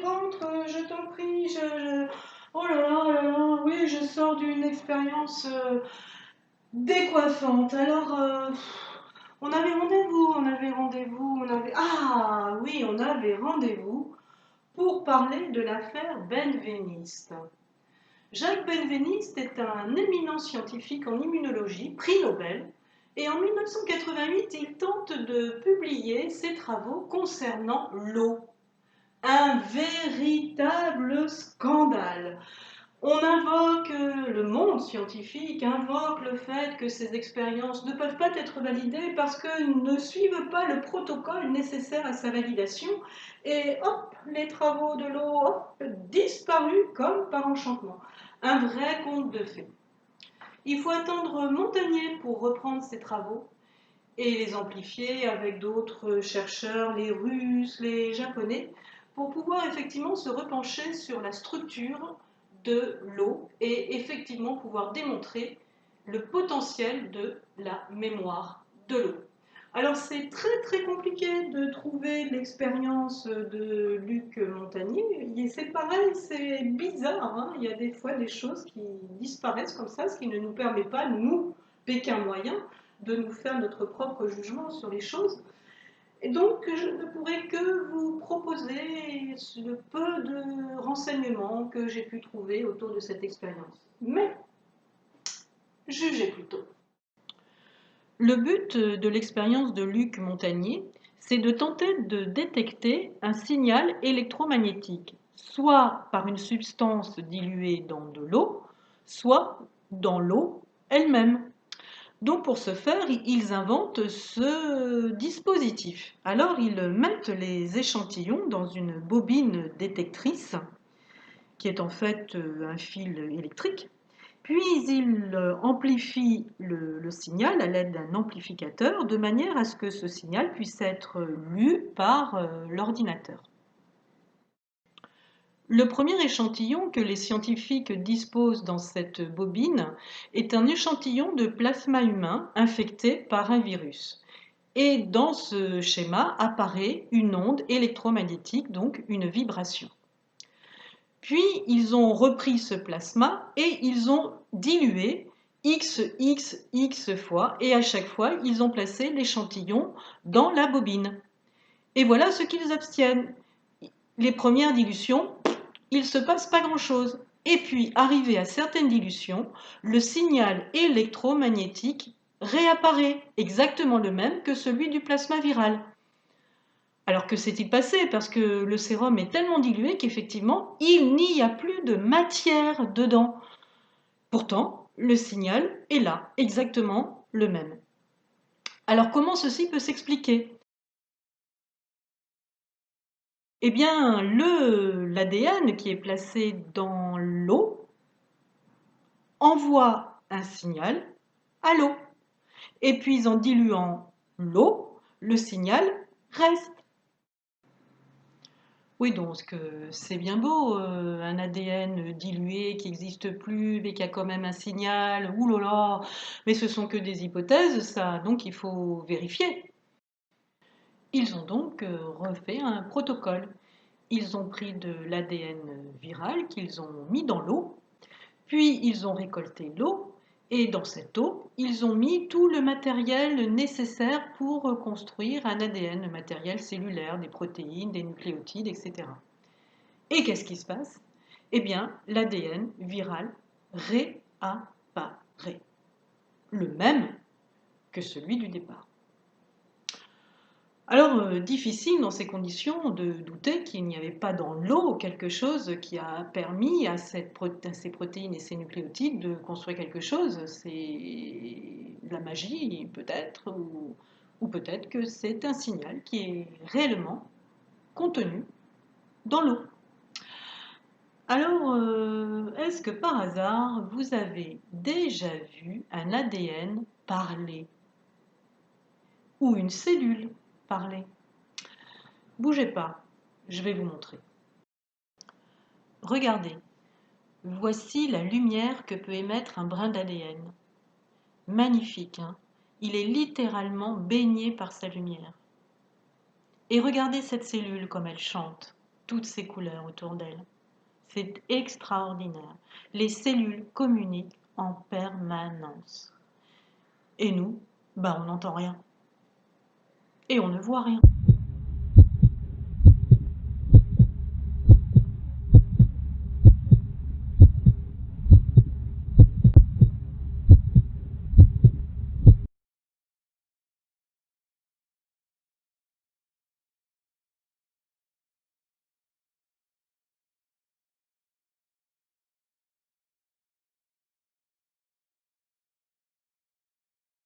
Rentre, je t'en prie, oh là là, oh là là, oui, je sors d'une expérience décoiffante. Alors, on avait rendez-vous, Ah oui, on avait rendez-vous pour parler de l'affaire Benveniste. Jacques Benveniste est un éminent scientifique en immunologie, prix Nobel, et en 1988, il tente de publier ses travaux concernant l'eau. Un véritable scandale. On invoque, le monde scientifique invoque le fait que ces expériences ne peuvent pas être validées parce qu'elles ne suivent pas le protocole nécessaire à sa validation. Et hop, les travaux de l'eau, disparus comme par enchantement. Un vrai conte de fées. Il faut attendre Montagnier pour reprendre ses travaux et les amplifier avec d'autres chercheurs, les Russes, les Japonais, pour pouvoir effectivement se repencher sur la structure de l'eau et effectivement pouvoir démontrer le potentiel de la mémoire de l'eau. Alors c'est très très compliqué de trouver l'expérience de Luc Montagnier. C'est pareil, c'est bizarre, hein. Il y a des fois des choses qui disparaissent comme ça, ce qui ne nous permet pas, nous, Pékin moyen, de nous faire notre propre jugement sur les choses. Et donc, je ne pourrais que vous proposer le peu de renseignements que j'ai pu trouver autour de cette expérience. Mais, jugez plutôt. Le but de l'expérience de Luc Montagnier, c'est de tenter de détecter un signal électromagnétique, soit par une substance diluée dans de l'eau, soit dans l'eau elle-même. Donc pour ce faire, ils inventent ce dispositif. Alors ils mettent les échantillons dans une bobine détectrice, qui est en fait un fil électrique, puis ils amplifient le signal à l'aide d'un amplificateur de manière à ce que ce signal puisse être lu par l'ordinateur. Le premier échantillon que les scientifiques disposent dans cette bobine est un échantillon de plasma humain infecté par un virus. Et dans ce schéma apparaît une onde électromagnétique, donc une vibration. Puis ils ont repris ce plasma et ils ont dilué x fois, et à chaque fois ils ont placé l'échantillon dans la bobine. Et voilà ce qu'ils obtiennent. Les premières dilutions, il ne se passe pas grand-chose. Et puis, arrivé à certaines dilutions, le signal électromagnétique réapparaît, exactement le même que celui du plasma viral. Alors que s'est-il passé? Parce que le sérum est tellement dilué qu'effectivement, il n'y a plus de matière dedans. Pourtant, le signal est là, exactement le même. Alors comment ceci peut s'expliquer? Eh bien, l'ADN qui est placé dans l'eau envoie un signal à l'eau. Et puis en diluant l'eau, le signal reste. Oui, donc c'est bien beau, un ADN dilué qui n'existe plus, mais qui a quand même un signal, ouh là là, mais ce sont que des hypothèses, ça, donc il faut vérifier. Ils ont donc refait un protocole. Ils ont pris de l'ADN viral qu'ils ont mis dans l'eau, puis ils ont récolté l'eau, et dans cette eau, ils ont mis tout le matériel nécessaire pour construire un ADN, le matériel cellulaire, des protéines, des nucléotides, etc. Et qu'est-ce qui se passe? Eh bien, l'ADN viral réapparaît, le même que celui du départ. Alors, difficile dans ces conditions de douter qu'il n'y avait pas dans l'eau quelque chose qui a permis à ces protéines et ces nucléotides de construire quelque chose. C'est de la magie, peut-être, ou peut-être que c'est un signal qui est réellement contenu dans l'eau. Alors, est-ce que par hasard, vous avez déjà vu un ADN parler ou une cellule parler? Bougez pas, je vais vous montrer. Regardez, voici la lumière que peut émettre un brin d'ADN. Magnifique, hein? Il est littéralement baigné par sa lumière. Et regardez cette cellule comme elle chante, toutes ces couleurs autour d'elle. C'est extraordinaire. Les cellules communiquent en permanence. Et nous, on n'entend rien. Et on ne voit rien.